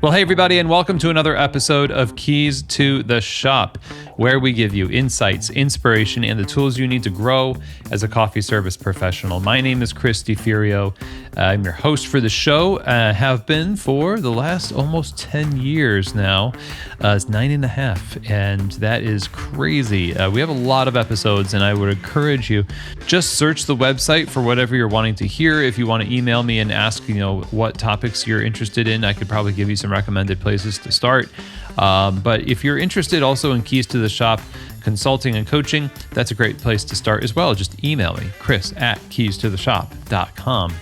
Well, hey, everybody, and welcome to another episode of Keys to the Shop, where we give you insights, inspiration, and the tools you need to grow as a coffee service professional. My name is Chris DiFurio. I'm your host for the show, have been for the last almost 10 years now. It's 9.5, and that is crazy. We have a lot of episodes, and I would encourage you, just search the website for whatever you're wanting to hear. If you want to email me and ask, what topics you're interested in, I could probably give you some recommended places to start. But if you're interested also in Keys to the Shop consulting and coaching, that's a great place to start as well. Just email me, chris@keystotheshop.com.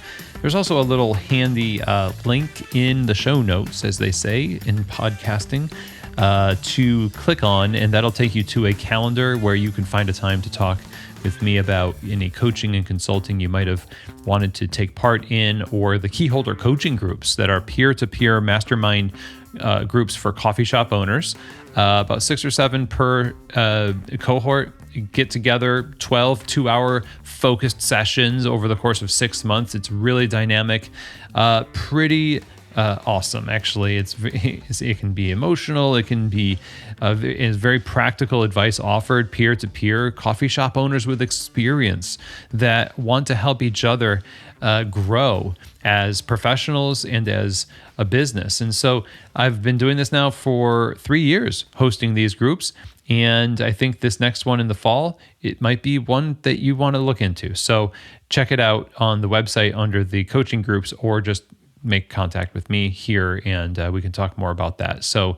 There's also a little handy link in the show notes, as they say in podcasting, to click on, and that'll take you to a calendar where you can find a time to talk with me about any coaching and consulting you might have wanted to take part in, or the keyholder coaching groups that are peer-to-peer mastermind groups for coffee shop owners. About 6 or 7 per cohort get together, 12 2-hour focused sessions over the course of 6 months. It's really dynamic, pretty awesome. Actually, it can be emotional. It can be it's very practical advice offered peer-to-peer coffee shop owners with experience that want to help each other grow as professionals and as a business. And so I've been doing this now for 3 years, hosting these groups. And I think this next one in the fall, it might be one that you want to look into. So check it out on the website under the coaching groups, or just make contact with me here, and we can talk more about that. So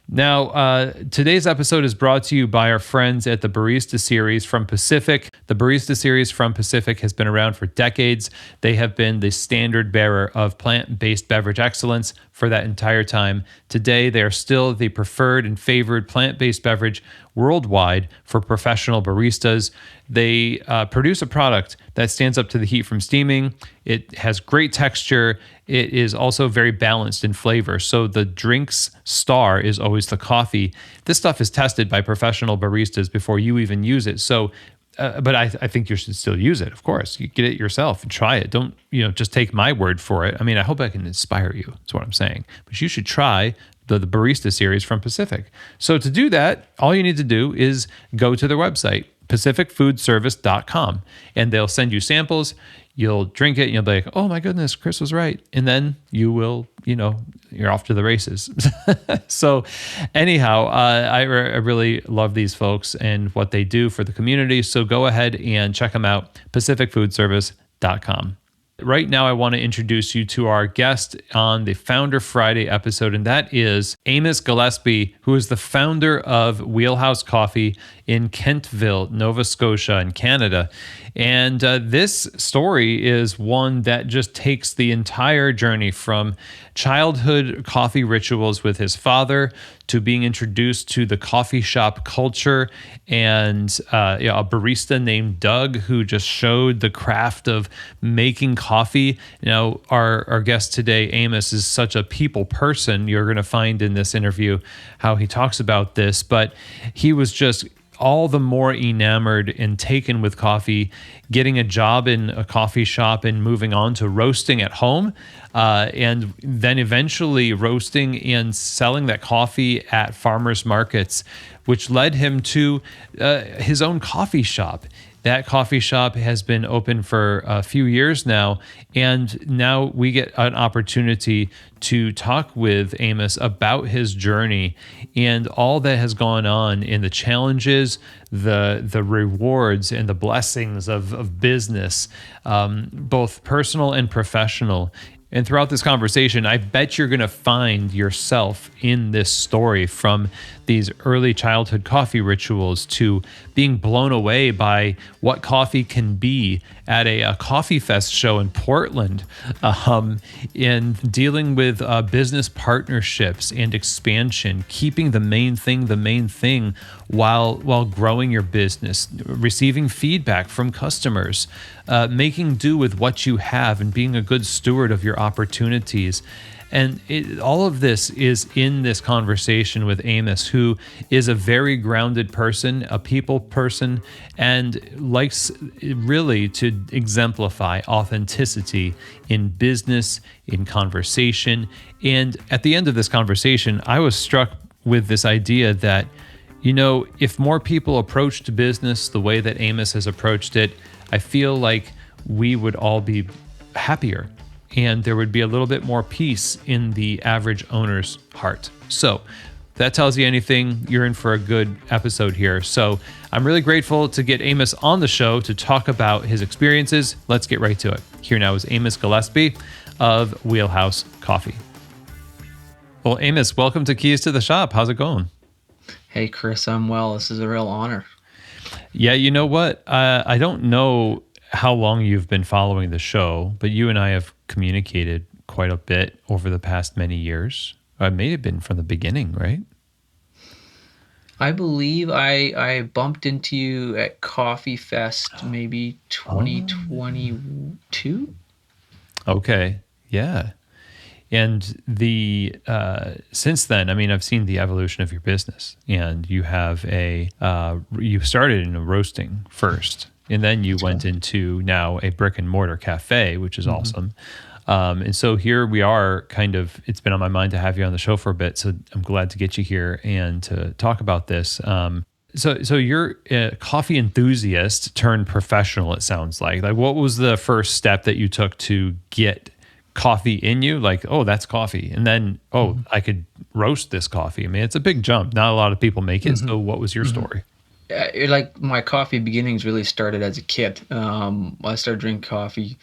now, today's episode is brought to you by our friends at the Barista Series from Pacific. The Barista Series from Pacific has been around for decades. They have been the standard bearer of plant-based beverage excellence for that entire time. Today, they are still the preferred and favored plant-based beverage worldwide for professional baristas. They produce a product that stands up to the heat from steaming. It has great texture. It is also very balanced in flavor. So the drink's star is always the coffee. This stuff is tested by professional baristas before you even use it. So, but I think you should still use it. Of course, you get it yourself and try it. Don't just take my word for it. I mean, I hope I can inspire you. That's what I'm saying. But you should try the Barista Series from Pacific. So to do that, all you need to do is go to their website, pacificfoodservice.com, and they'll send you samples. You'll drink it and you'll be like, oh my goodness, Chris was right. And then you will, you're off to the races. So anyhow, I really love these folks and what they do for the community. So go ahead and check them out, pacificfoodservice.com. Right now, I want to introduce you to our guest on the Founder Friday episode, and that is Amos Gillespie, who is the founder of Wheelhouse Coffee in Kentville, Nova Scotia in Canada. And this story is one that just takes the entire journey from childhood coffee rituals with his father to being introduced to the coffee shop culture, and a barista named Doug who just showed the craft of making coffee. Our guest today, Amos, is such a people person. You're going to find in this interview how he talks about this, but he was just all the more enamored and taken with coffee, getting a job in a coffee shop and moving on to roasting at home, and then eventually roasting and selling that coffee at farmers markets, which led him to his own coffee shop. That coffee shop has been open for a few years now, and now we get an opportunity to talk with Amos about his journey and all that has gone on in the challenges, the rewards, and the blessings of business, both personal and professional. And throughout this conversation, I bet you're going to find yourself in this story, from these early childhood coffee rituals to being blown away by what coffee can be at a coffee fest show in Portland, and dealing with business partnerships and expansion, keeping the main thing while growing your business, receiving feedback from customers, making do with what you have and being a good steward of your opportunities. And all of this is in this conversation with Amos, who is a very grounded person, a people person, and likes really to could exemplify authenticity in business, in conversation. And at the end of this conversation, I was struck with this idea that, if more people approached business the way that Amos has approached it, I feel like we would all be happier and there would be a little bit more peace in the average owner's heart. So, if that tells you anything, you're in for a good episode here. So I'm really grateful to get Amos on the show to talk about his experiences. Let's get right to it. Here now is Amos Gillespie of Wheelhouse Coffee. Well, Amos, welcome to Keys to the Shop. How's it going? Hey, Chris, I'm well. This is a real honor. Yeah, you know what? I don't know how long you've been following the show, but you and I have communicated quite a bit over the past many years. It may have been from the beginning, right? I believe I bumped into you at Coffee Fest maybe 2022. Okay, yeah. And since then, I mean, I've seen the evolution of your business, and you have you started in a roasting first, and then you went into now a brick and mortar cafe, which is awesome. And so here we are, it's been on my mind to have you on the show for a bit. So I'm glad to get you here and to talk about this. So you're a coffee enthusiast turned professional, it sounds like. Like, what was the first step that you took to get coffee in you? Like, oh, that's coffee. And then, I could roast this coffee. I mean, it's a big jump. Not a lot of people make it. So what was your story? Like my coffee beginnings really started as a kid. I started drinking coffee.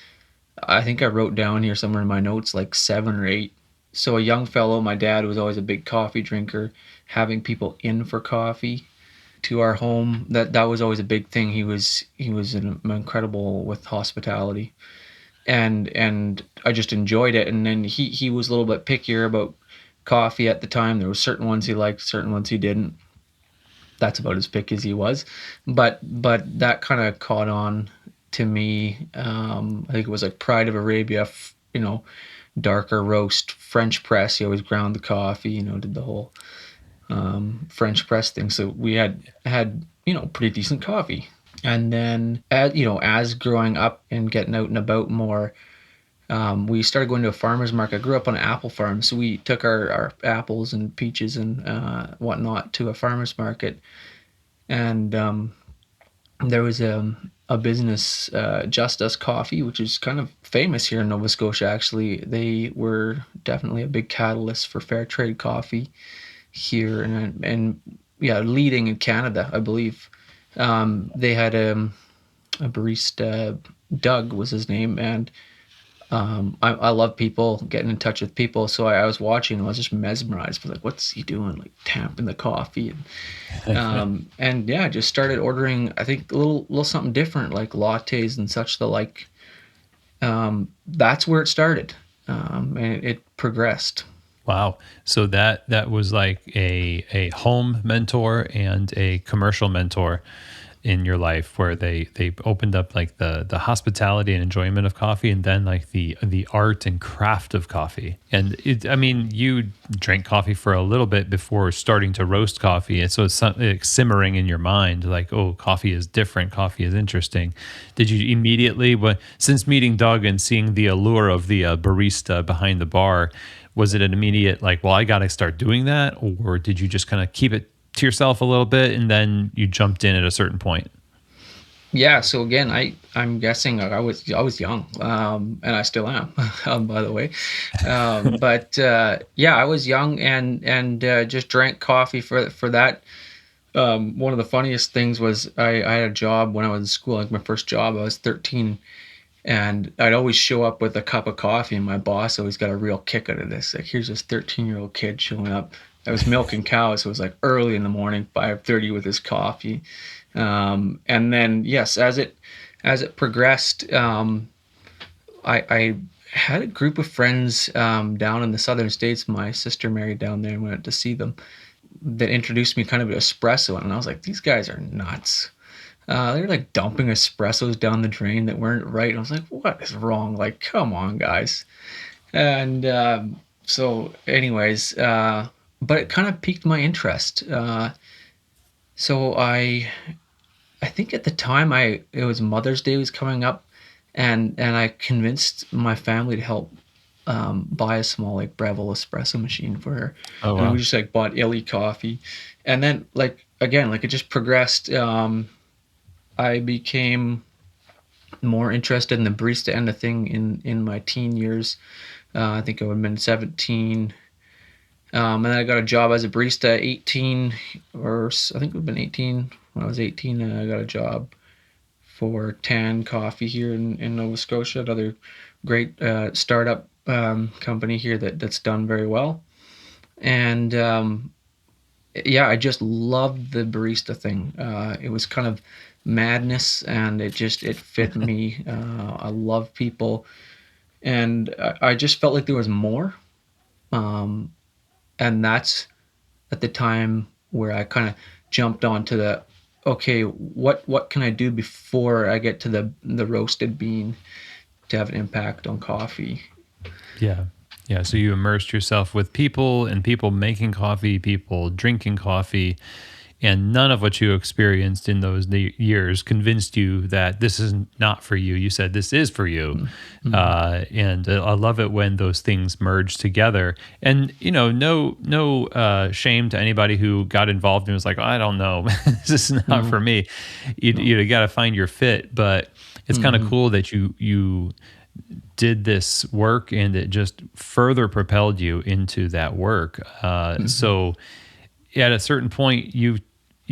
I think I wrote down here somewhere in my notes like 7 or 8. So a young fellow, my dad was always a big coffee drinker, having people in for coffee to our home. That was always a big thing. He was incredible with hospitality, and I just enjoyed it. And then he was a little bit pickier about coffee at the time. There were certain ones he liked, certain ones he didn't. That's about as picky as he was, but that kind of caught on to me. I think it was like Pride of Arabia, darker roast, French press. He always ground the coffee, did the whole French press thing. So we had pretty decent coffee. And then as growing up and getting out and about more, we started going to a farmer's market. I grew up on an apple farm, so we took our apples and peaches and whatnot to a farmer's market. And there was a business, Just Us Coffee, which is kind of famous here in Nova Scotia, actually. They were definitely a big catalyst for fair trade coffee here, and leading in Canada, I believe. They had a barista, Doug was his name, and I love people, getting in touch with people. So I was watching him, I was just mesmerized. I was like, what's he doing? Like tamping the coffee. And just started ordering, I think a little something different, like lattes and such the like. That's where it started. And it progressed. Wow. So that was like a home mentor and a commercial mentor in your life, where they opened up like the hospitality and enjoyment of coffee, and then like the art and craft of coffee. And you drank coffee for a little bit before starting to roast coffee, and so it's like simmering in your mind, like, oh, coffee is different, coffee is interesting. Did you immediately, since meeting Doug and seeing the allure of the barista behind the bar, was it an immediate like, well, I got to start doing that, or did you just kind of keep it to yourself a little bit and then you jumped in at a certain point? Yeah. So again, I'm guessing I was young, and I still am, by the way. I was young and just drank coffee for that. One of the funniest things was I had a job when I was in school, like my first job. I was 13, and I'd always show up with a cup of coffee, and my boss always got a real kick out of this. Like, here's this 13-year-old kid showing up. I was milking cows, so it was like early in the morning, 5:30 with his coffee. And then, yes, as it progressed, I had a group of friends down in the southern states. My sister married down there, and we went to see them. That introduced me kind of to espresso, and I was like, these guys are nuts. They were like dumping espressos down the drain that weren't right. And I was like, what is wrong? Like, come on, guys. And anyways, but it kind of piqued my interest. So I think at the time it was Mother's Day was coming up, and I convinced my family to help buy a small like Breville espresso machine for her, Oh and we wow. just like bought illy coffee, and then like again like it just progressed. I became more interested in the barista end of thing in my teen years. I think I would have been 17. And then I got a job as a barista at 18, or I think it would have been 18. When I was 18, I got a job for Tan Coffee here in Nova Scotia, another great startup company here that's done very well. And yeah, I just loved the barista thing. It was kind of madness, and it fit me. I love people, and I just felt like there was more. Um, and that's at the time where I kind of jumped onto the okay, what can I do before I get to the roasted bean to have an impact on coffee? Yeah. Yeah. So you immersed yourself with people and people making coffee, people drinking coffee, and none of what you experienced in those years convinced you that this is not for you. You said this is for you. Mm-hmm. And I love it when those things merge together. And, no shame to anybody who got involved and was like, I don't know, this is not No, for me. no. You got to find your fit. But it's kind of Mm-hmm. cool that you did this work and it just further propelled you into that work. Mm-hmm. So at a certain point, you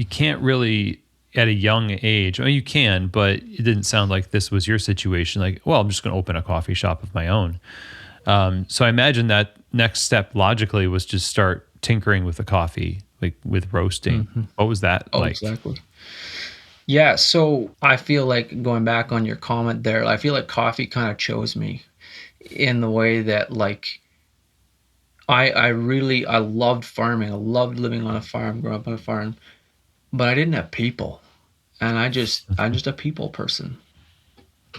can't really at a young age. I mean, you can, but it didn't sound like this was your situation. Like, well, I'm just going to open a coffee shop of my own. So I imagine that next step logically was just start tinkering with the coffee, like with roasting. Mm-hmm. What was that Oh, like? exactly. Yeah, so I feel like going back on your comment there, I feel like coffee kind of chose me in the way that like I loved farming. I loved living on a farm, growing up on a farm, but I didn't have people. And I'm just a people person.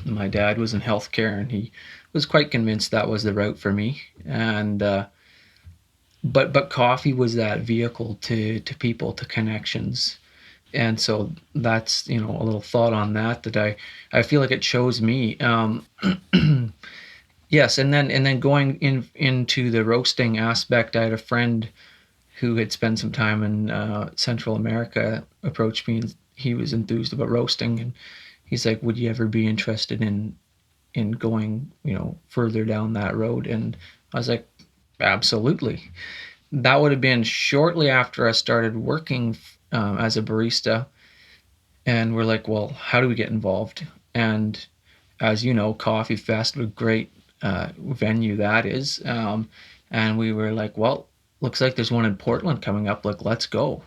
My dad was in healthcare, and he was quite convinced that was the route for me. And but coffee was that vehicle to people, to connections. And so that's a little thought on that I feel like it chose me. Yes, and then going into the roasting aspect, I had a friend who had spent some time in Central America approached me, and he was enthused about roasting, and he's like, "Would you ever be interested in going, further down that road?" And I was like, "Absolutely." That would have been shortly after I started working as a barista, and we're like, "Well, how do we get involved?" And as you know, Coffee Fest, what a great venue that is. And we were like, "Well, looks like there's one in Portland coming up. Like, let's go."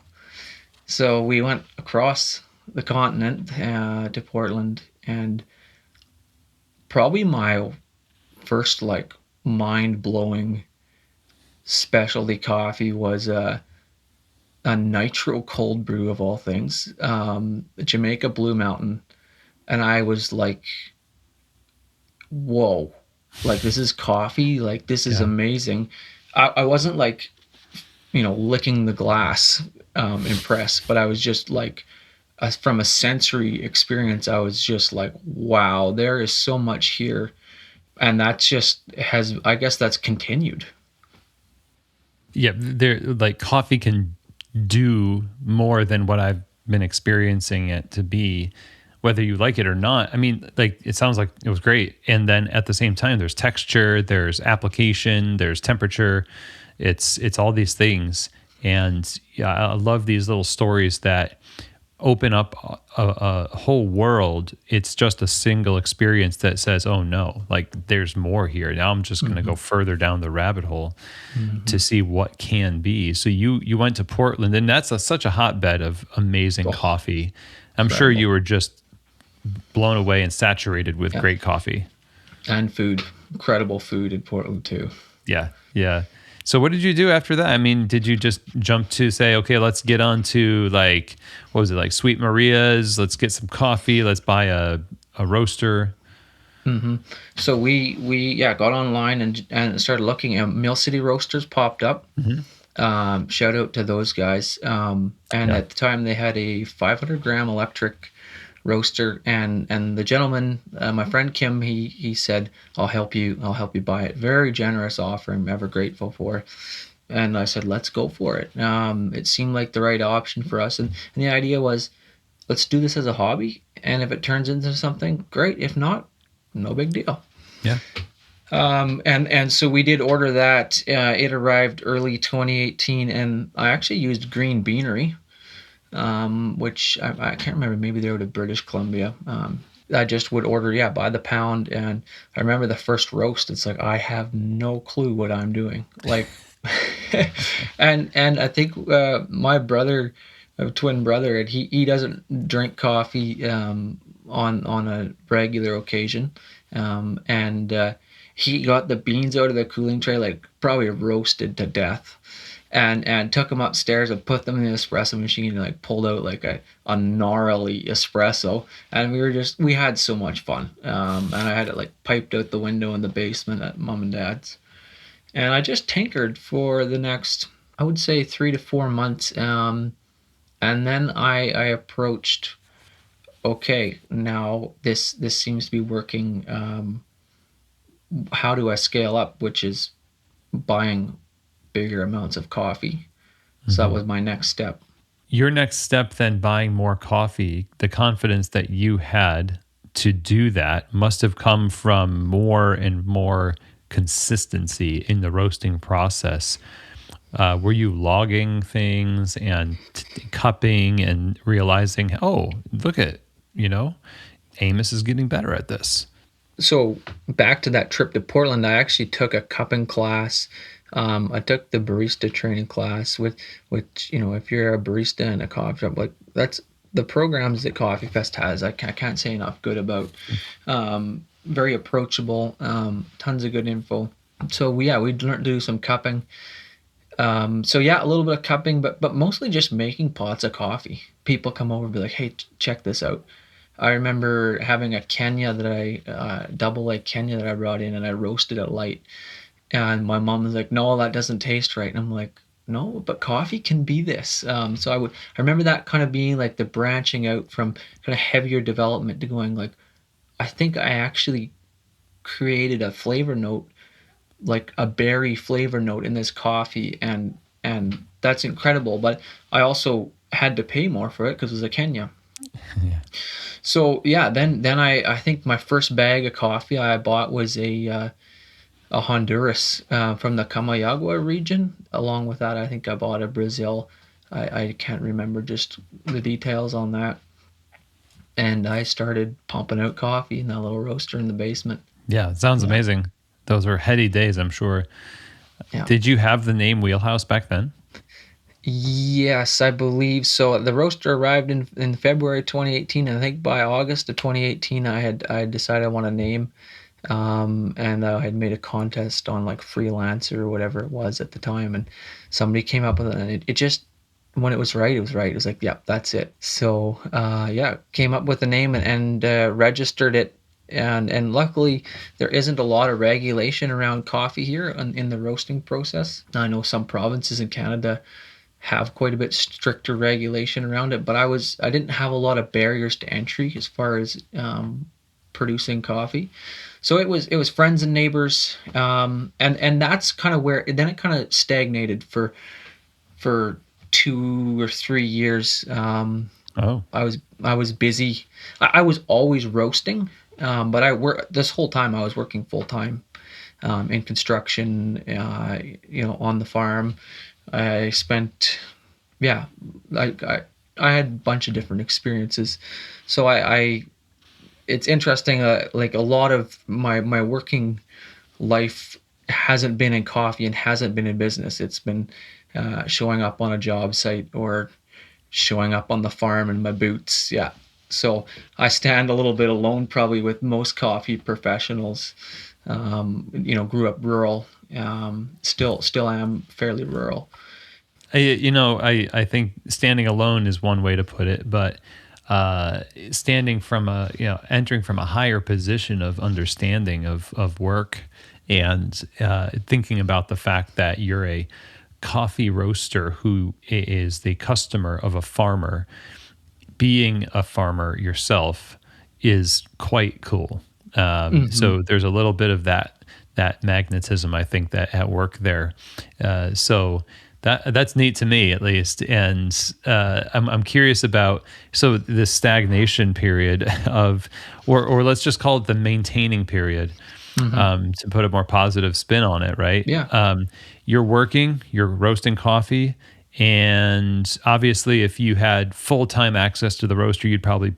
So we went across the continent to Portland, and probably my first like mind blowing specialty coffee was a nitro cold brew of all things, Jamaica Blue Mountain, and I was like, "Whoa! Like this is coffee. Like this is Yeah. amazing." I wasn't like licking the glass impressed, but I was just like from a sensory experience, I was just like, wow, there is so much here. And that's just has I guess that's continued. Yeah. There, like coffee can do more than what I've been experiencing it to be, whether you like it or not. I mean, like it sounds like it was great. And then at the same time, there's texture, there's application, there's temperature. It's all these things. And yeah, I love these little stories that open up a whole world. It's just a single experience that says, oh no, like there's more here. Now I'm just going to go Hmm. further down the rabbit hole Hmm. to see what can be. So you went to Portland, and that's such a hotbed of amazing Oh, coffee. I'm sure incredible. you were just blown away and saturated with Yeah. great coffee. And food. Incredible food in Portland too. Yeah, yeah. So what did you do after that? I mean, did you just jump to say, okay, let's get on to like, what was it, like Sweet Maria's? Let's get some coffee. Let's buy a roaster. Hmm. So we yeah got online and started looking at Mill City Roasters popped up. Hmm. Shout out to those guys. And Yeah. at the time they had a 500 gram electric roaster, and the gentleman, my friend Kim, he said, I'll help you buy it. Very generous offer. I'm ever grateful for. And I said, let's go for it. It seemed like the right option for us, and the idea was, let's do this as a hobby, and if it turns into something, great. If not, no big deal. Yeah. And so we did order that. It arrived early 2018, and I actually used Green Beanery, which I can't remember. Maybe they're out of British Columbia. I just would order, yeah, by the pound. And I remember the first roast. It's like I have no clue what I'm doing. Like, and I think my brother, twin brother, and he doesn't drink coffee on a regular occasion, and he got the beans out of the cooling tray, like probably roasted to death, and took them upstairs and put them in the espresso machine and like pulled out like a gnarly espresso, and we had so much fun, and I had it like piped out the window in the basement at mom and dad's, and I just tinkered for the next, I would say, 3 to 4 months, and then I approached, okay, now this seems to be working. How do I scale up? Which is buying bigger amounts of coffee. So that Mhm. was my next step. Your next step, then buying more coffee, the confidence that you had to do that must have come from more and more consistency in the roasting process. Were you logging things and cupping and realizing, oh, look at, you know, Amos is getting better at this? So back to that trip to Portland, I actually took a cupping class. I took the barista training class, which, if you're a barista in a coffee shop, like that's the programs that Coffee Fest has. I can't say enough good about. Very approachable, tons of good info. So yeah, we learned to do some cupping. So yeah, a little bit of cupping, but mostly just making pots of coffee. People come over and be like, "Hey, check this out." I remember having a Kenya that double like Kenya that I brought in, and I roasted it light. And my mom was like, "No, that doesn't taste right." And I'm like, "No, but coffee can be this." So I remember that kind of being like the branching out from kind of heavier development to going like, I think I actually created a flavor note, like a berry flavor note in this coffee, and that's incredible. But I also had to pay more for it because it was a Kenya. Yeah. So yeah, then I think my first bag of coffee I bought was a Honduras, from the Camayagua region. Along with that, I think I bought a Brazil. I can't remember just the details on that. And I started pumping out coffee in that little roaster in the basement. Yeah, it sounds Yeah, amazing. Those were heady days, I'm sure. yeah. Did you have the name Wheelhouse back then? Yes, I believe so. The roaster arrived in February 2018, and I think by August of 2018, I had decided I want a name, and I had made a contest on like Freelancer or whatever it was at the time, and somebody came up with it, and it just, when it was right, it was right. It was like, yeah, that's it. So yeah, came up with the name, and registered it. And luckily, there isn't a lot of regulation around coffee here in the roasting process. I know some provinces in Canada have quite a bit stricter regulation around it, but I didn't have a lot of barriers to entry as far as producing coffee. So it was friends and neighbors, and that's kind of where then it kind of stagnated for 2 or 3 years. Oh, I was busy. I was always roasting, but I work this whole time. I was working full time in construction, on the farm. I spent, yeah, I had a bunch of different experiences. So it's interesting. Like a lot of my working life hasn't been in coffee and hasn't been in business. It's been showing up on a job site or showing up on the farm in my boots. Yeah. So I stand a little bit alone probably with most coffee professionals. Grew up rural. Still am fairly rural. I think standing alone is one way to put it, but standing from entering from a higher position of understanding of work and thinking about the fact that you're a coffee roaster who is the customer of a farmer, being a farmer yourself is quite cool. Hmm. So there's a little bit of that magnetism, I think, that at work there. So that's neat to me, at least. And I'm curious about, so this stagnation period of, or let's just call it the maintaining period, Hmm. to put a more positive spin on it, right? Yeah. You're working, you're roasting coffee, and obviously, if you had full time access to the roaster, you'd probably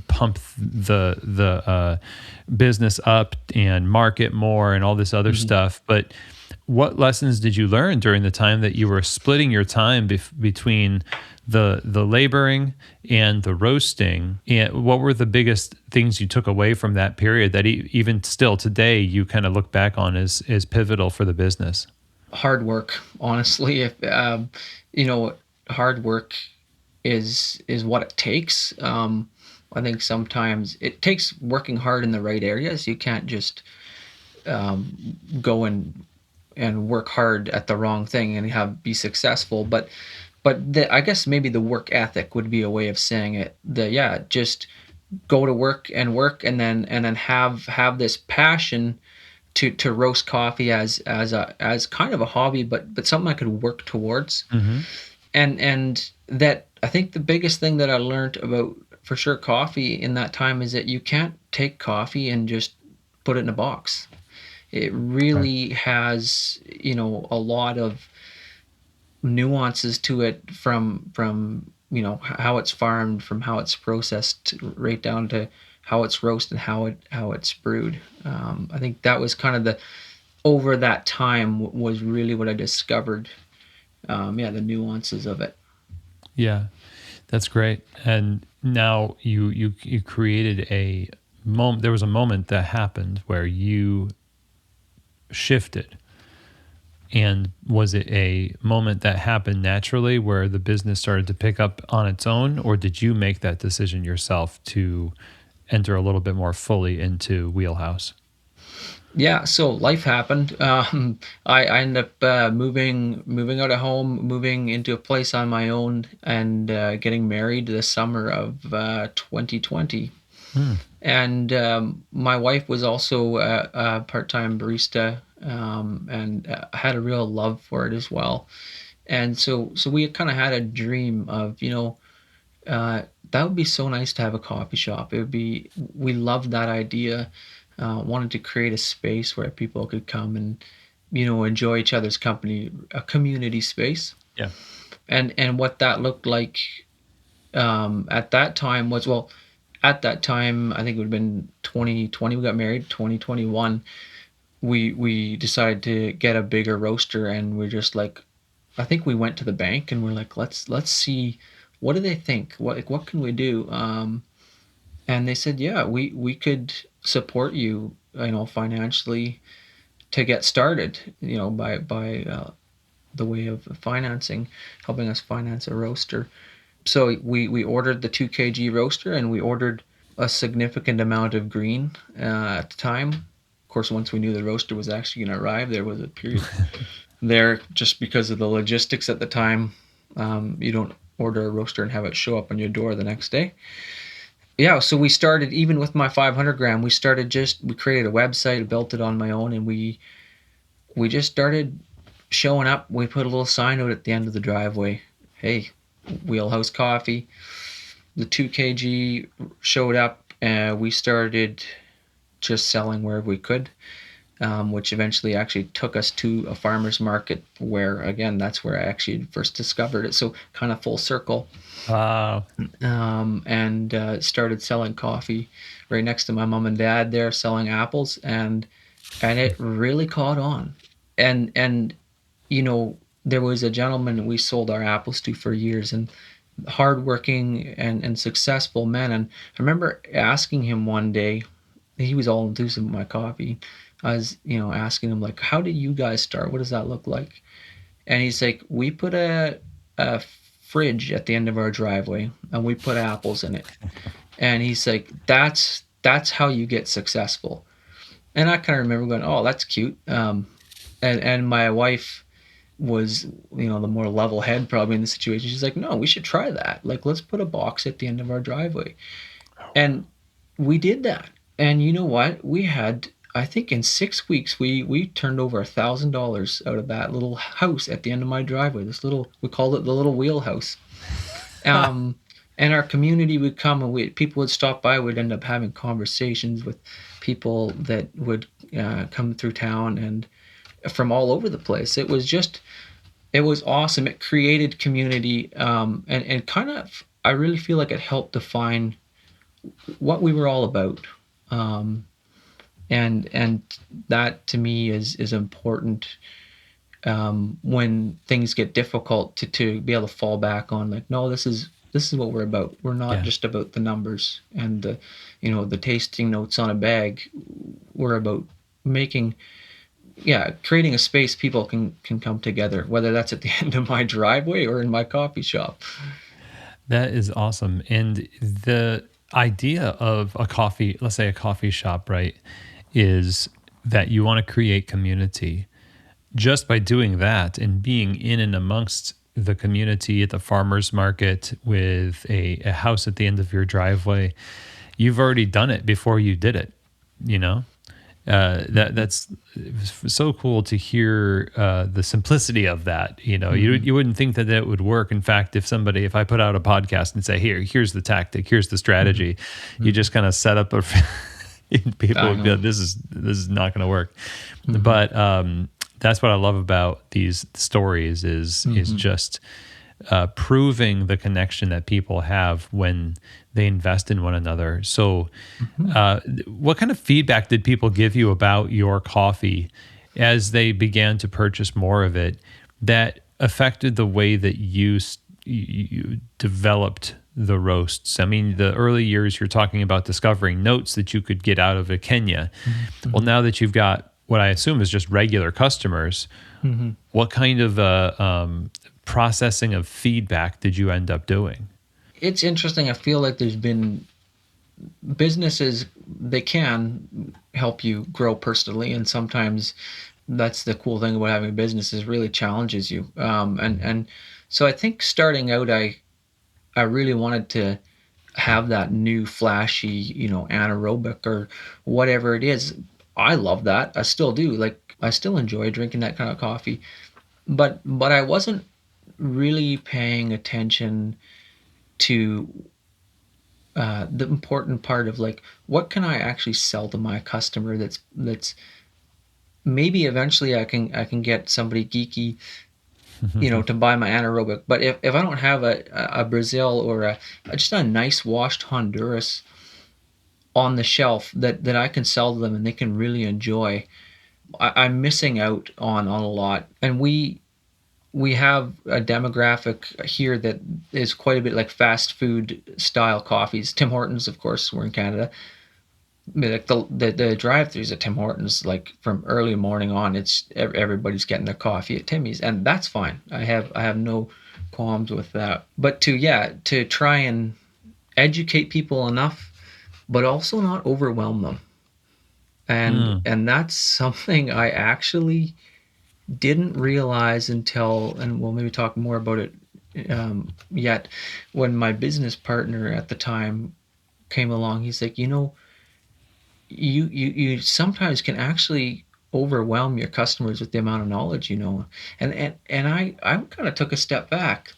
pump the business up and market more and all this other Hmm. stuff. But what lessons did you learn during the time that you were splitting your time between the laboring and the roasting? And what were the biggest things you took away from that period that even still today you kind of look back on as pivotal for the business? Hard work, honestly. If you know, hard work is what it takes. I think sometimes it takes working hard in the right areas. You can't just go and work hard at the wrong thing and have be successful. But I guess maybe the work ethic would be a way of saying it. The Yeah, just go to work and then have this passion to roast coffee as kind of a hobby, but something I could work towards. Hmm. And that, I think the biggest thing that I learned about, for sure, coffee in that time is that you can't take coffee and just put it in a box. It Right. really has, a lot of nuances to it, from how it's farmed, from how it's processed, right down to how it's roasted, how it's brewed. I think that was kind of the over that time was really what I discovered. Yeah, the nuances of it. Yeah, that's great. And now you created a moment. There was a moment that happened where you shifted. And was it a moment that happened naturally where the business started to pick up on its own, or did you make that decision yourself to enter a little bit more fully into Wheelhouse? Yeah, so life happened. I ended up moving out of home, moving into a place on my own, and getting married the summer of 2020. Hmm. And my wife was also a part-time barista, and had a real love for it as well. And so we kind of had a dream of, uh, that would be so nice to have a coffee shop. It would be, we loved that idea. Wanted to create a space where people could come and, enjoy each other's company, a community space. Yeah. And what that looked like at that time was, well, at that time, I think it would have been 2020. We got married. 2021, we decided to get a bigger roaster, and we're just like, I think we went to the bank and we're like, let's see, what do they think? What can we do? And they said, yeah, we could support you, financially, to get started, by the way of financing, helping us finance a roaster. So we ordered the 2 kg roaster, and we ordered a significant amount of green at the time. Of course, once we knew the roaster was actually going to arrive, there was a period there, just because of the logistics at the time. You don't order a roaster and have it show up on your door the next day. Yeah, so we started, even with my 500 gram, we created a website, built it on my own, and we just started showing up. We put a little sign out at the end of the driveway. Hey, Wheelhouse Coffee. The 2 kg showed up, and we started just selling wherever we could, which eventually actually took us to a farmer's market, where, again, that's where I actually first discovered it. So kind of full circle. Wow. And started selling coffee right next to my mom and dad there, selling apples, and it really caught on. And there was a gentleman we sold our apples to for years, and hardworking and successful man. And I remember asking him one day, he was all enthused with my coffee. I was, asking him, like, how did you guys start? What does that look like? And he's like, we put a fridge at the end of our driveway, and we put apples in it. And he's like, that's how you get successful. And I kind of remember going, oh, that's cute. And my wife, was, the more level head probably in the situation. She's like, no, we should try that. Like, let's put a box at the end of our driveway. And we did that. And you know what? We had, I think in 6 weeks, we turned over $1,000 out of that little house at the end of my driveway. This little, we called it the little wheelhouse. Um, and our community would come, and people would stop by. We'd end up having conversations with people that would come through town and from all over the place. It was awesome. It created community, and kind of, I really feel like it helped define what we were all about. Um, and that to me is important, when things get difficult, to be able to fall back on, like, no, this is what we're about. We're not Yeah. just about the numbers and the tasting notes on a bag. We're about making, creating a space people can come together, whether that's at the end of my driveway or in my coffee shop. That is awesome. And the idea of a coffee, let's say a coffee shop, right, is that you want to create community. Just by doing that and being in and amongst the community at the farmer's market with a house at the end of your driveway, you've already done it before you did it, you know? That's so cool to hear the simplicity of that. You wouldn't think that it would work. In fact, if I put out a podcast and say, here's the tactic, here's the strategy, you just kind of set up a people I would be know. like, this is not going to work. But that's what I love about these stories is just proving the connection that people have when they invest in one another. So, what kind of feedback did people give you about your coffee as they began to purchase more of it that affected the way that you developed the roasts? I mean, the early years you're talking about discovering notes that you could get out of a Kenya. Well, now that you've got what I assume is just regular customers, what kind of processing of feedback did you end up doing? It's interesting. I feel like there's been businesses, they can help you grow personally, and sometimes that's the cool thing about having a business, is really challenges you. And so I think starting out, I really wanted to have that new flashy, anaerobic or whatever it is. I love that. I still do. Like, I still enjoy drinking that kind of coffee. But I wasn't really paying attention to the important part of, like, what can I actually sell to my customer that's maybe eventually I can get somebody geeky, to buy my anaerobic. But if I don't have a Brazil or just a nice washed Honduras on the shelf that I can sell to them and they can really enjoy, I'm missing out on a lot. And we have a demographic here that is quite a bit like fast food style coffees. Tim Hortons, of course, we're in Canada. I mean, like the drive-throughs at Tim Hortons, like from early morning on, it's everybody's getting their coffee at Timmy's, and that's fine. I have no qualms with that. But to try and educate people enough, but also not overwhelm them, and Mm. and that's something I actually didn't realize until, and we'll maybe talk more about it yet, when my business partner at the time came along. He's like, you sometimes can actually overwhelm your customers with the amount of knowledge, and I kind of took a step back,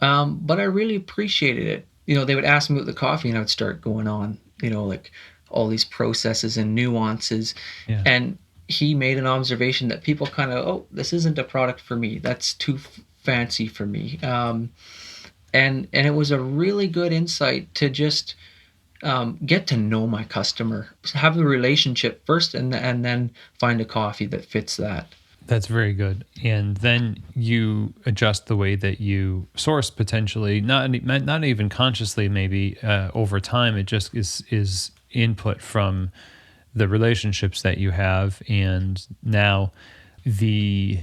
but I really appreciated it. They would ask me about the coffee, and I would start going on, like all these processes and nuances. Yeah. And he made an observation that people kind of, oh, this isn't a product for me. That's too fancy for me. And it was a really good insight to just get to know my customer, have a relationship first, and then find a coffee that fits that. That's very good. And then you adjust the way that you source, potentially, not even consciously, maybe over time. It just is input from the relationships that you have, and now the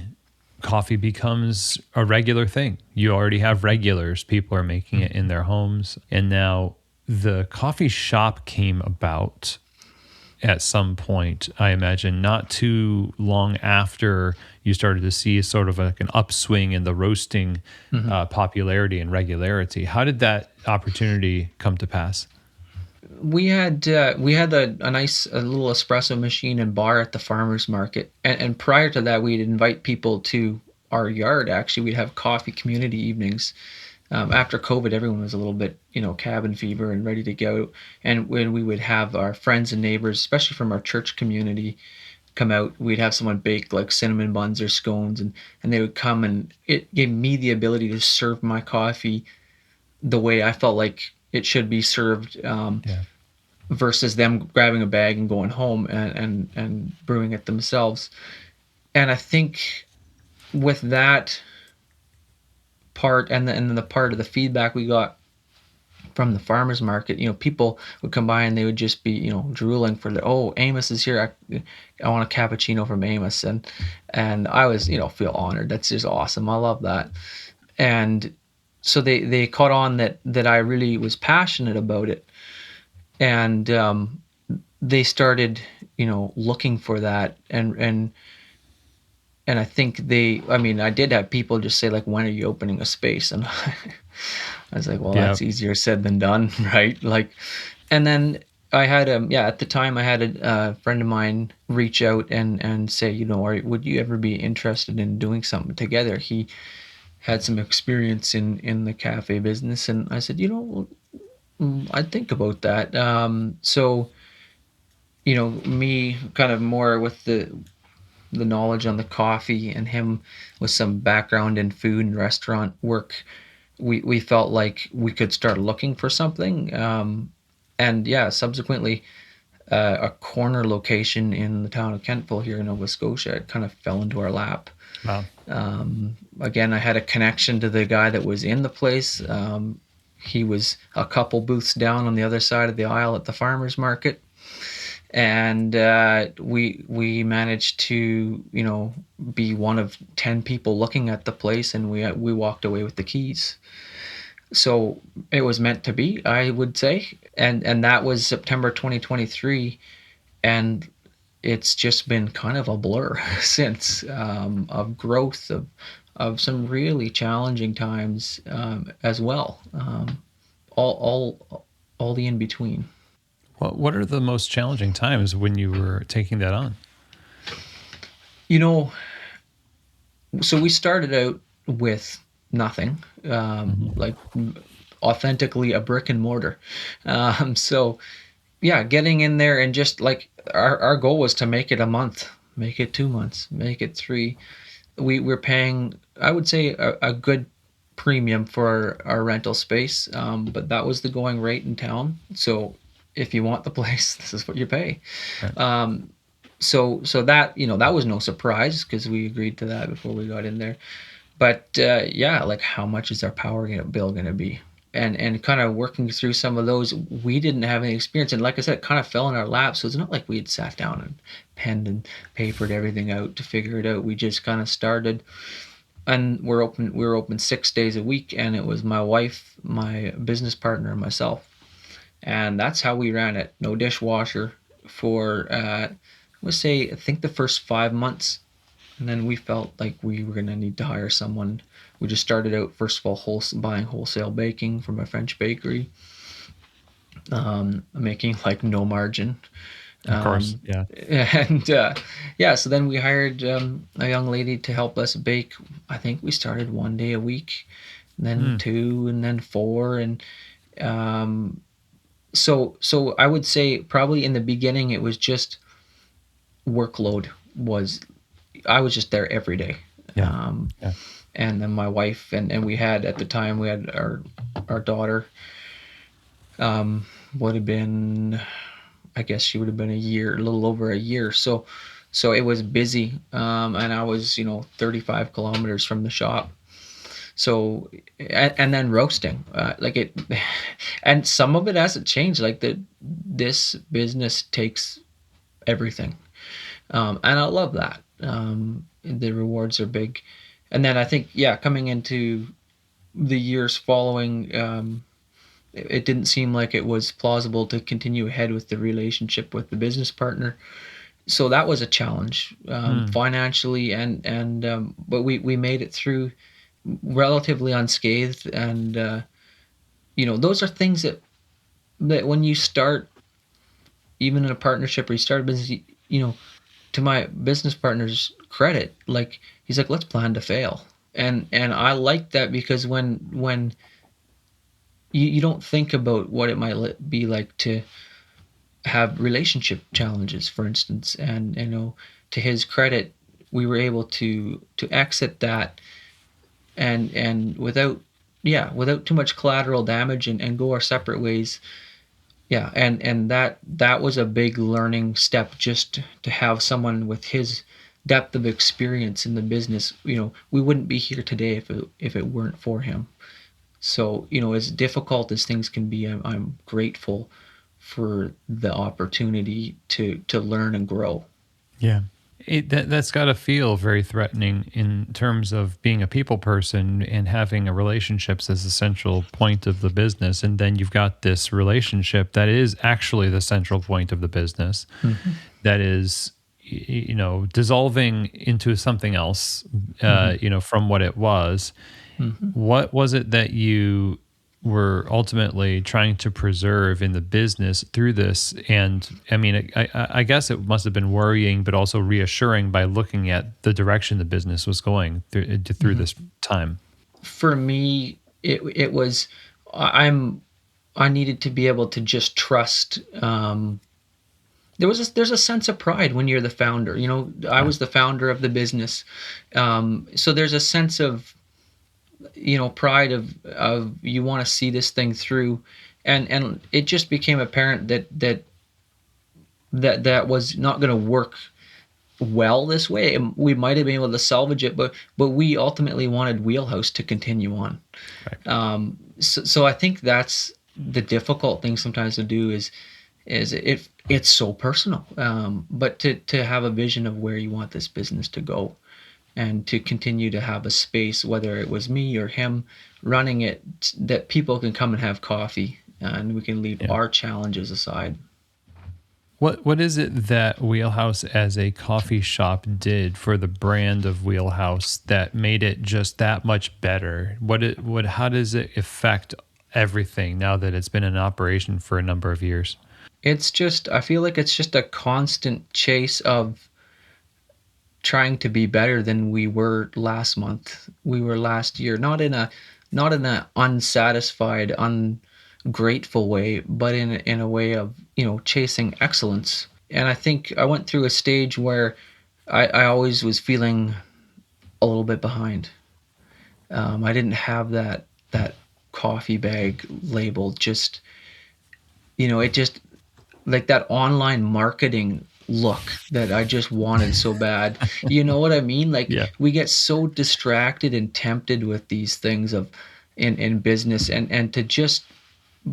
coffee becomes a regular thing. You already have regulars. People are making it in their homes, and now the coffee shop came about. at some point, I imagine, not too long after you started to see sort of like an upswing in the roasting Mhm. popularity and regularity. How did that opportunity come to pass? We had a nice a little espresso machine and bar at the farmers market, and prior to that, we'd invite people to our yard. Actually, we'd have coffee community evenings. After COVID, everyone was a little bit, cabin fever and ready to go. And when we would have our friends and neighbors, especially from our church community, come out, we'd have someone bake like cinnamon buns or scones, and they would come, and it gave me the ability to serve my coffee the way I felt like it should be served. Yeah. Versus them grabbing a bag and going home and brewing it themselves. And I think with that part and then the part of the feedback we got from the farmers market, people would come by and they would just be, drooling for oh, Amos is here. I want a cappuccino from Amos. And I was, feel honored. That's just awesome. I love that. And so they caught on that I really was passionate about it. And they started, looking for that. And I think I mean, I did have people just say like, when are you opening a space? And I was like, well, Yeah. that's easier said than done, right? Like, and then I had at the time I had a friend of mine reach out and say, would you ever be interested in doing something together? He had some experience in the cafe business, and I said, I'd think about that. So me kind of more with the knowledge on the coffee, and him with some background in food and restaurant work, we felt like we could start looking for something. And yeah, subsequently, a corner location in the town of Kentville here in Nova Scotia, it kind of fell into our lap. Wow. Again, I had a connection to the guy that was in the place. He was a couple booths down on the other side of the aisle at the farmers market, and we managed to be one of 10 people looking at the place, and we walked away with the keys. So it was meant to be, I would say. And that was September 2023, and it's just been kind of a blur since, of growth, of some really challenging times, as well, all the in between. What are the most challenging times when you were taking that on? you know so we started out with nothing, Hmm. like authentically a brick and mortar. So yeah, getting in there, and just like our goal was to make it a month, make it 2 months, make it three. We're paying, I would say, a good premium for our rental space, but that was the going rate in town. So if you want the place, this is what you pay. Right. So that, that was no surprise because we agreed to that before we got in there. But yeah, like, how much is our bill going to be? And kind of working through some of those, we didn't have any experience, and like I said, it kind of fell in our lap. So it's not like we had sat down and penned and papered everything out to figure it out. We just kind of started, and we were open 6 days a week, and it was my wife, my business partner, and myself, and that's how we ran it. No dishwasher for let's say, I think the first 5 months, and then we felt like we were gonna need to hire someone. We just started out, first of all, buying wholesale baking from a French bakery, making like no margin. Of course. Um, Yeah. and yeah, so then we hired a young lady to help us bake. I think we started 1 day a week, and then Hmm. two, and then four, and um, so I would say probably in the beginning it was just workload. Was I was just there every day. Yeah. Um, Yeah. and then my wife, and we had, at the time, we had our daughter, um, would have been, I guess she would have been a year, a little over a year. So it was busy, and I was, 35 kilometers from the shop. So and then roasting, like it, and some of it hasn't changed. Like this business takes everything, and I love that. The rewards are big, and then I think, yeah, coming into the years following, it didn't seem like it was plausible to continue ahead with the relationship with the business partner. So that was a challenge, Hmm. financially, and but we made it through relatively unscathed. And those are things that when you start, even in a partnership or you start a business, to my business partner's credit, like, he's like, let's plan to fail. And I like that, because when you don't think about what it might be like to have relationship challenges, for instance. And to his credit, we were able to exit that, and without too much collateral damage, and go our separate ways. Yeah, and that was a big learning step, just to have someone with his depth of experience in the business. We wouldn't be here today if it weren't for him. So, as difficult as things can be, I'm grateful for the opportunity to learn and grow. Yeah. That's got to feel very threatening in terms of being a people person and having a relationships as the central point of the business. And then you've got this relationship that is actually the central point of the business Hmm. that is, dissolving into something else, Hmm. from what it was. Hmm. What was it that you were ultimately trying to preserve in the business through this? And I mean, I guess it must have been worrying, but also reassuring by looking at the direction the business was going through Hmm. this time. For me, it was, I'm I needed to be able to just trust. There's a sense of pride when you're the founder. I Yeah. was the founder of the business, so there's a sense of, pride of you want to see this thing through. And it just became apparent that was not going to work well this way. And we might have been able to salvage it, but we ultimately wanted Wheelhouse to continue on. Right. So I think that's the difficult thing sometimes to do, is it's so personal. But to have a vision of where you want this business to go, and to continue to have a space, whether it was me or him running it, that people can come and have coffee, and we can leave Yeah. our challenges aside. What is it that Wheelhouse as a coffee shop did for the brand of Wheelhouse that made it just that much better? How does it affect everything now that it's been in operation for a number of years? I feel like it's just a constant chase of trying to be better than we were last month, we were last year, not in a unsatisfied, ungrateful way, but in a way of, chasing excellence. And I think I went through a stage where I always was feeling a little bit behind. I didn't have that coffee bag label. Just, it just, like, that online marketing look that I just wanted so bad. You know what I mean? Like, Yeah. we get so distracted and tempted with these things of in business, and to just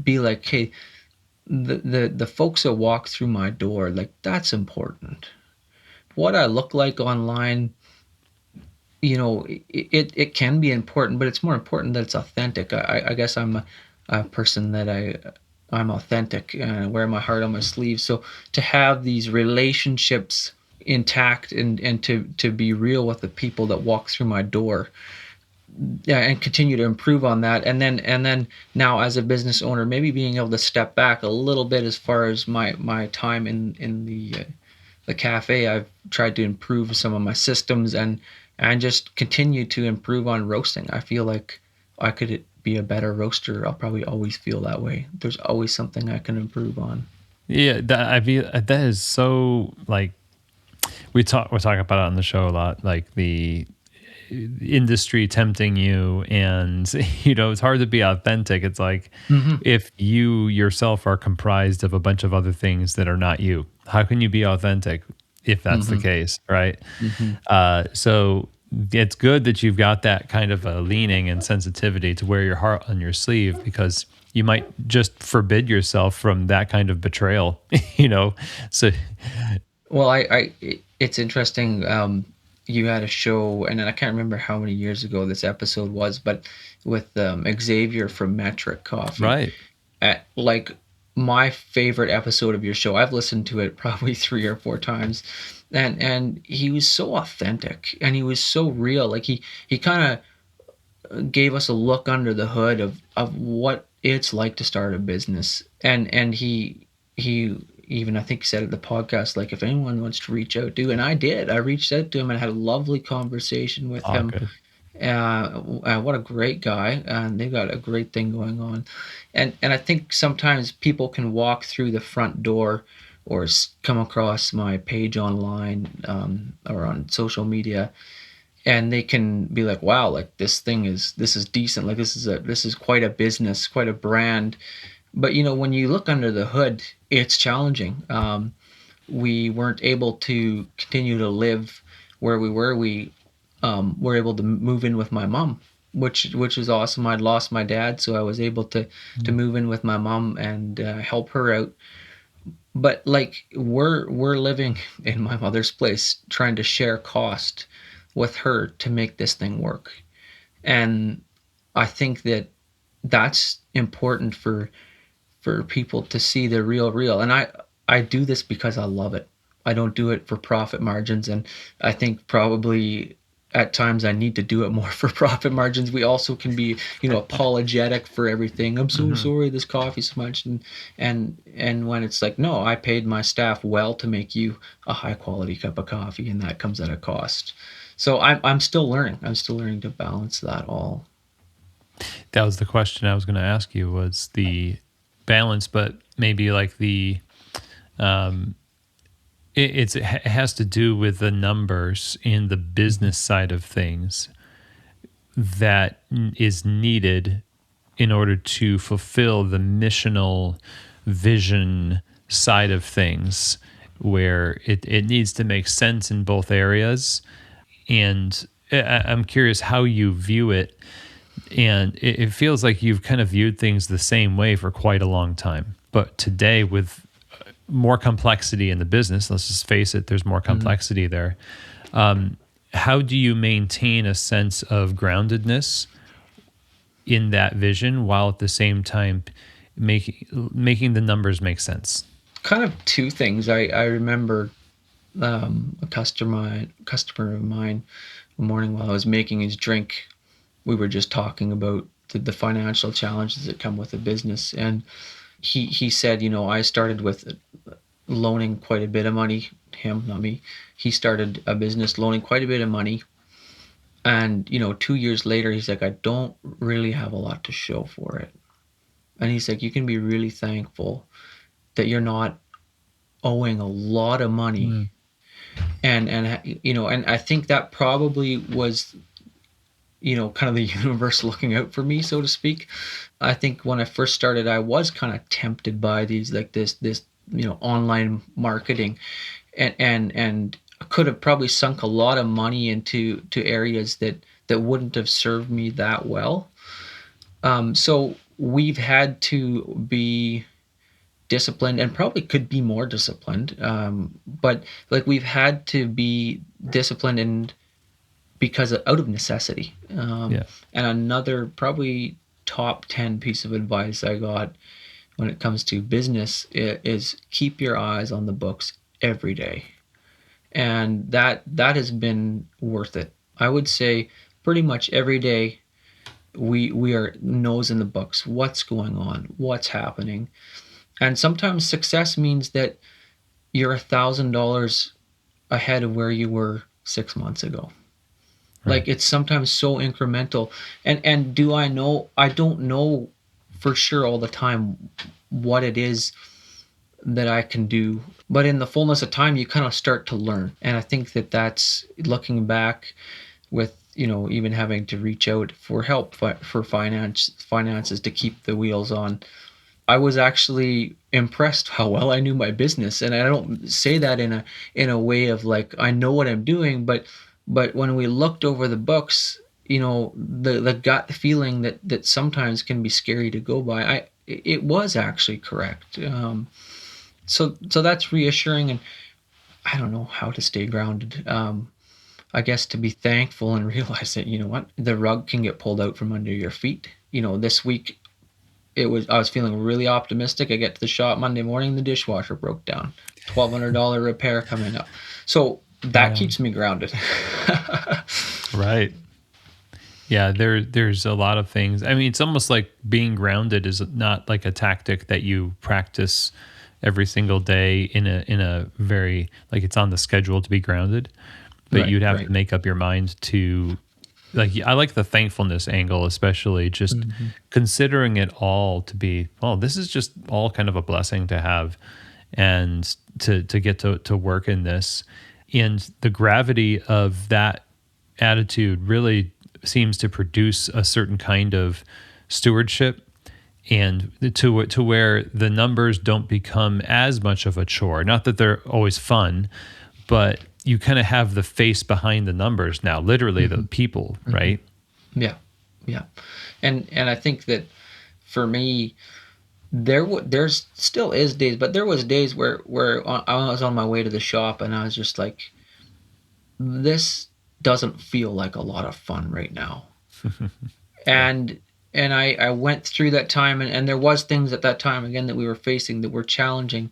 be like, hey, the folks that walk through my door, like, that's important. What I look like online, it can be important, but it's more important that it's authentic. I guess I'm a person that I'm authentic, and I wear my heart on my sleeve. So to have these relationships intact, and to be real with the people that walk through my door, yeah, and continue to improve on that. And then now, as a business owner, maybe being able to step back a little bit as far as my time in the cafe. I've tried to improve some of my systems, and just continue to improve on roasting. I feel like I could be a better roaster. I'll probably always feel that way. There's always something I can improve on. Yeah, that is so like we talk about it on the show a lot, like the industry tempting you, and it's hard to be authentic. It's like Hmm. if you yourself are comprised of a bunch of other things that are not you, how can you be authentic if that's the Hmm. case, right? Hmm. So it's good that you've got that kind of a leaning and sensitivity to wear your heart on your sleeve, because you might just forbid yourself from that kind of betrayal. So Well, it's interesting. You had a show, and I can't remember how many years ago this episode was, but with Xavier from Metric Coffee. right. like my favorite episode of your show. I've listened to it probably 3 or 4 times, and he was so authentic and he was so real. Like he kind of gave us a look under the hood of what it's like to start a business, and he even, I think he said at the podcast, like, if anyone wants to reach out to, and I did. I reached out to him and had a lovely conversation with Oh, him. good. What a great guy, and they've got a great thing going on. And I think sometimes people can walk through the front door or come across my page online, or on social media, and they can be like, wow, like this is decent, like this is quite a business, quite a brand. But when you look under the hood, it's challenging. We weren't able to continue to live where we were. We were able to move in with my mom, which was awesome. I'd lost my dad, so I was able to Mm. move in with my mom and help her out. But like we're living in my mother's place, trying to share cost with her to make this thing work. And I think that that's important for people to see the real. And I do this because I love it. I don't do it for profit margins, and I think probably at times I need to do it more for profit margins. We also can be, apologetic for everything. I'm so Mhm. sorry this coffee so much, and when it's like, no, I paid my staff well to make you a high quality cup of coffee, and that comes at a cost. So I'm still learning. I'm still learning to balance that all. That was the question I was going to ask you, was the balance, but maybe like um, it has to do with the numbers in the Mhm. business side of things that is needed in order to fulfill the missional vision side of things, where it needs to make sense in both areas. And I'm curious how you view it. And it feels like you've kind of viewed things the same way for quite a long time. But today, with more complexity in the business, let's just face it, there's more Mhm. complexity there. How do you maintain a sense of groundedness in that vision while at the same time making the numbers make sense? Kind of two things. I remember a customer of mine one morning while I was making his drink. We were just talking about the financial challenges that come with a business, and he said, I started with loaning quite a bit of money. Him, not me. He started a business loaning quite a bit of money, and 2 years later, he's like, I don't really have a lot to show for it. And he's like, you can be really thankful that you're not owing a lot of money. Mm. And I think that probably was, kind of the universe looking out for me, so to speak. I think when I first started, I was kind of tempted by these, like this online marketing, and I could have probably sunk a lot of money into areas that wouldn't have served me that well. So we've had to be disciplined, and probably could be more disciplined. But like we've had to be disciplined, and because out of necessity. Yeah. And another probably top 10 piece of advice I got when it comes to business is keep your eyes on the books every day. And that has been worth it. I would say pretty much every day we are nose in the books. What's going on? What's happening? And sometimes success means that you're $1,000 ahead of where you were 6 months ago. Right. Like it's sometimes so incremental. And do I know? I don't know for sure all the time what it is that I can do, but in the fullness of time, you kind of start to learn. And I think that that's looking back with even having to reach out for help for finances to keep the wheels on. I was actually impressed how well I knew my business, and I don't say that in a way of like I know what I'm doing, but when we looked over the books, the gut feeling that sometimes can be scary to go by, it was actually correct. So that's reassuring, and I don't know how to stay grounded. I guess to be thankful and realize that the rug can get pulled out from under your feet. This week I was feeling really optimistic. I get to the shop Monday morning, the dishwasher broke down. $1,200 repair coming up. So that Yeah. keeps me grounded. Right. Yeah, there's a lot of things. I mean, it's almost like being grounded is not like a tactic that you practice every single day in a very like it's on the schedule to be grounded, but Right, you'd have right. to make up your mind to like I like the thankfulness angle, especially just Mhm. considering it all to be, well, this is just all kind of a blessing to have and to get to work in this. And the gravity of that attitude really seems to produce a certain kind of stewardship and to where the numbers don't become as much of a chore. Not that they're always fun, but you kind of have the face behind the numbers now, literally the Mhm. people, Mhm. right? Yeah. Yeah. And I think that for me, there's still is days, but there was days where I was on my way to the shop and I was just like, this doesn't feel like a lot of fun right now. Yeah. And I went through that time, and there was things at that time again that we were facing that were challenging.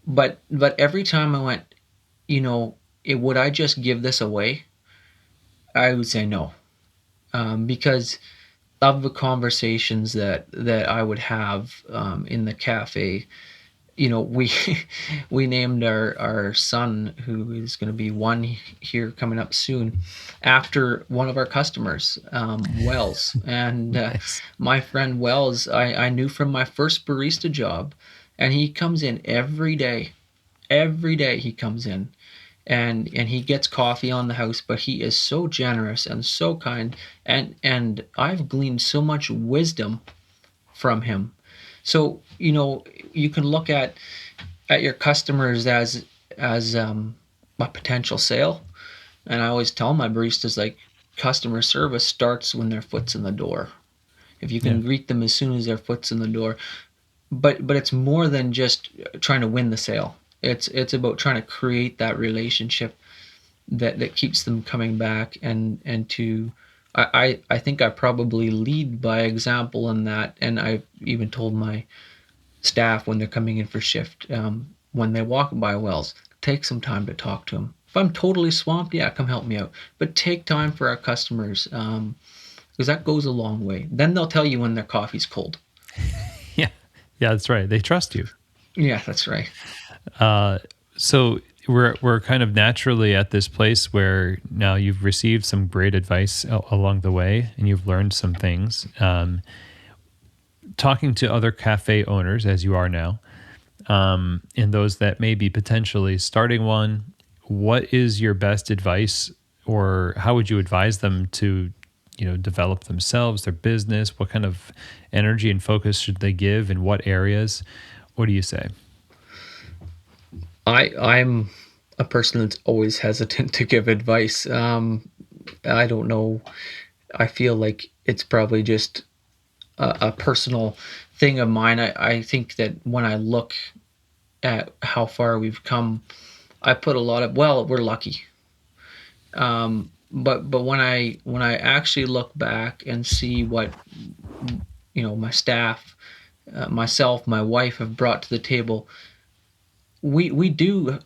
But every time I went, would I just give this away? I would say no, because of the conversations that I would have in the cafe. We we named our son, who is going to be one here coming up soon, after one of our customers, Wells. And Nice. my friend Wells, I knew from my first barista job, and he comes in every day. Every day he comes in, and he gets coffee on the house, but he is so generous and so kind, and I've gleaned so much wisdom from him. So you can look at your customers as a potential sale. And I always tell my baristas, like, customer service starts when their foot's in the door. If you Yeah. can greet them as soon as their foot's in the door, but it's more than just trying to win the sale. It's about trying to create that relationship that keeps them coming back, and to I think I probably lead by example in that. And I've even told my staff when they're coming in for shift, when they walk by Wells, take some time to talk to them. If I'm totally swamped, yeah, come help me out. But take time for our customers, because that goes a long way. Then they'll tell you when their coffee's cold. Yeah. Yeah, that's right. They trust you. Yeah, that's right. Uh, so we're kind of naturally at this place where now you've received some great advice along the way, and you've learned some things. Talking to other cafe owners as you are now, and those that may be potentially starting one, what is your best advice, or how would you advise them to, develop themselves, their business? What kind of energy and focus should they give, in what areas? What do you say? I'm a person that's always hesitant to give advice. I don't know. I feel like it's probably just a personal thing of mine. I think that when I look at how far we've come, I put a lot of, well, we're lucky. But when I actually look back and see what my staff, myself, my wife have brought to the table, we do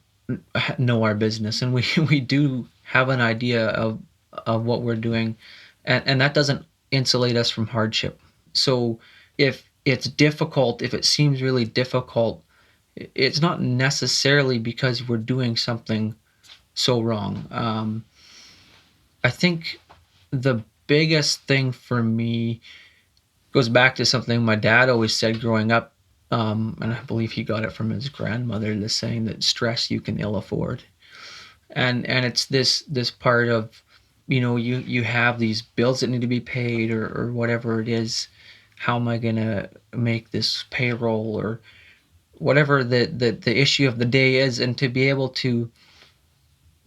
know our business, and we we do have an idea of what we're doing, and that doesn't insulate us from hardship. So if it's difficult, if it seems really difficult, it's not necessarily because we're doing something so wrong. I think the biggest thing for me goes back to something my dad always said growing up, and I believe he got it from his grandmother, the saying that stress you can ill afford. And it's this part of, you have these bills that need to be paid, or whatever it is. How am I gonna make this payroll, or whatever the issue of the day is, and to be able to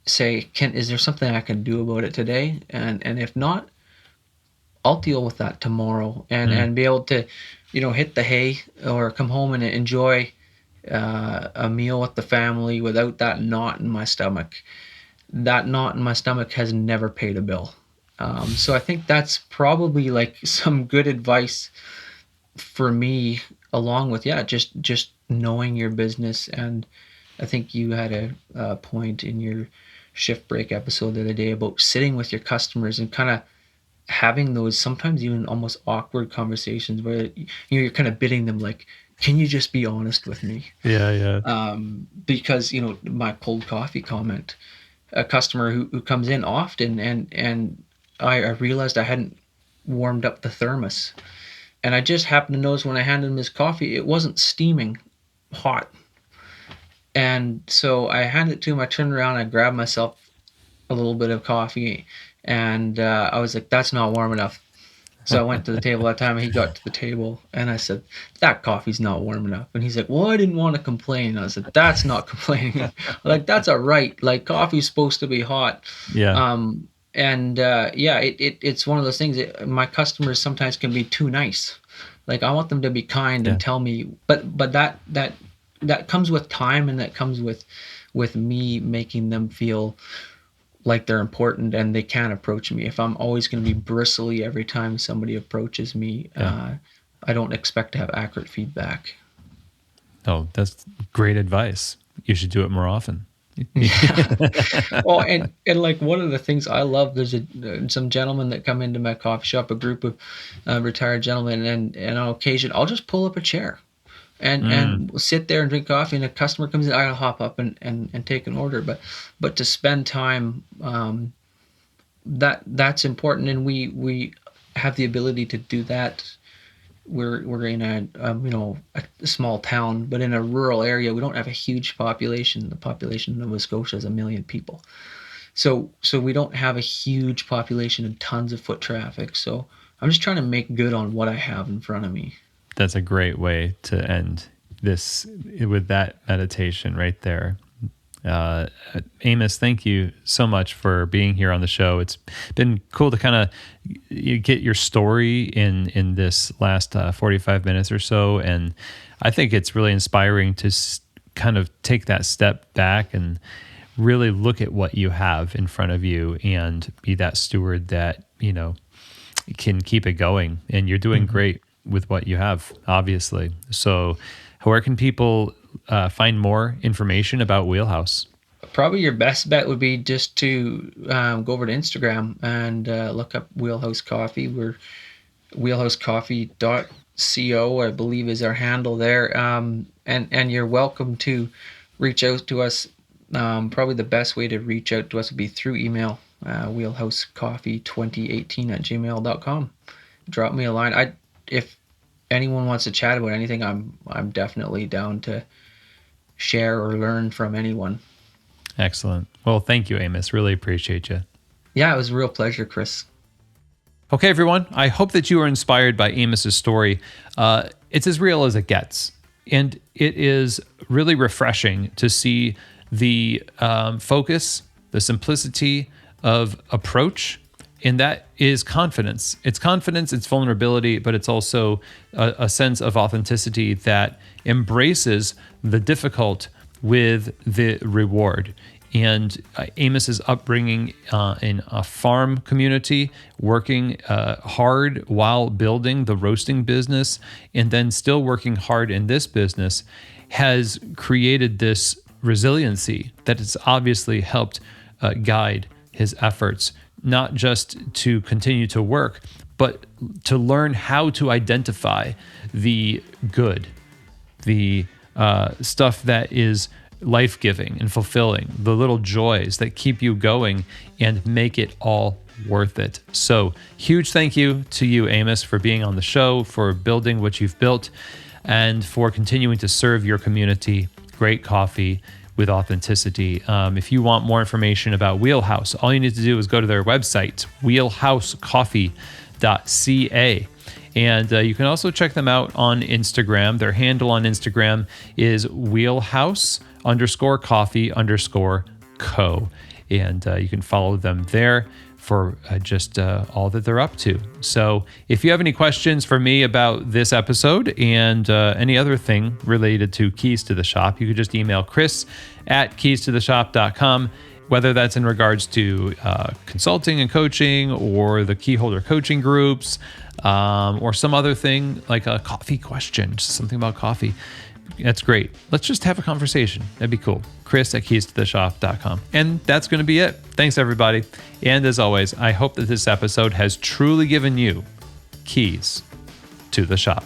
say, can is there something I can do about it today? And if not, I'll deal with that tomorrow, and be able to, hit the hay, or come home and enjoy a meal with the family without that knot in my stomach. That knot in my stomach has never paid a bill. So I think that's probably like some good advice for me, along with, just knowing your business. And I think you had a point in your shift break episode the other day about sitting with your customers and kind of having those sometimes even almost awkward conversations where you're kind of bidding them like, can you just be honest with me? Yeah, yeah. Because my cold coffee comment, a customer who comes in often, and I realized I hadn't warmed up the thermos, and I just happened to notice when I handed him his coffee, it wasn't steaming hot. And so I handed it to him. I turned around, I grabbed myself a little bit of coffee, and I was like, that's not warm enough. So I went to the table that time, and he got to the table, and I said, that coffee's not warm enough. And he's like, well, I didn't want to complain. I said, that's not complaining. Like, that's a right. Like, coffee's supposed to be hot. Yeah. It's one of those things that my customers sometimes can be too nice. Like, I want them to be kind Yeah. and tell me, but that comes with time, and that comes with me making them feel like they're important and they can't approach me. If I'm always going to be bristly every time somebody approaches me, Yeah. I don't expect to have accurate feedback. Oh, that's great advice. You should do it more often. Well, and like one of the things I love, there's some gentlemen that come into my coffee shop, a group of retired gentlemen, and on occasion I'll just pull up a chair and we'll sit there and drink coffee, and a customer comes in, I'll hop up and take an order. But to spend time, that's important, and we have the ability to do that. We're in a small town, but in a rural area, we don't have a huge population. The population of Nova Scotia is 1 million people, so we don't have a huge population and tons of foot traffic. So I'm just trying to make good on what I have in front of me. That's a great way to end this with that meditation right there. Amos, thank you so much for being here on the show. It's been cool to kind of get your story in this last 45 minutes or so. And I think it's really inspiring to kind of take that step back and really look at what you have in front of you and be that steward that, can keep it going. And you're doing great with what you have, obviously. So where can people find more information about Wheelhouse? Probably your best bet would be just to go over to Instagram and look up Wheelhouse Coffee. We're wheelhousecoffee.co, I believe, is our handle there. And you're welcome to reach out to us. Probably the best way to reach out to us would be through email, wheelhousecoffee2018@gmail.com. Drop me a line. If anyone wants to chat about anything, I'm definitely down to share or learn from anyone. Excellent. Well, thank you, Amos. Really appreciate you. Yeah, it was a real pleasure, Chris. Okay, everyone. I hope that you are inspired by Amos's story. It's as real as it gets. And it is really refreshing to see the focus, the simplicity of approach. And that is confidence. It's confidence, it's vulnerability, but it's also a sense of authenticity that embraces the difficult with the reward. And Amos's upbringing in a farm community, working hard while building the roasting business, and then still working hard in this business, has created this resiliency that has obviously helped guide his efforts, not just to continue to work, but to learn how to identify the good, the stuff that is life-giving and fulfilling, the little joys that keep you going and make it all worth it. So huge thank you to you, Amos, for being on the show, for building what you've built, and for continuing to serve your community. Great coffee with authenticity. If you want more information about Wheelhouse, all you need to do is go to their website, wheelhousecoffee.ca. And you can also check them out on Instagram. Their handle on Instagram is wheelhouse_coffee_co. And you can follow them there for just all that they're up to. So if you have any questions for me about this episode and any other thing related to Keys to the Shop, you could just email Chris@keystotheshop.com. whether that's in regards to consulting and coaching, or the key holder coaching groups, or some other thing like a coffee question, just something about coffee. That's great. Let's just have a conversation. That'd be cool. Chris@keystotheshop.com. And that's going to be it. Thanks, everybody. And as always, I hope that this episode has truly given you keys to the shop.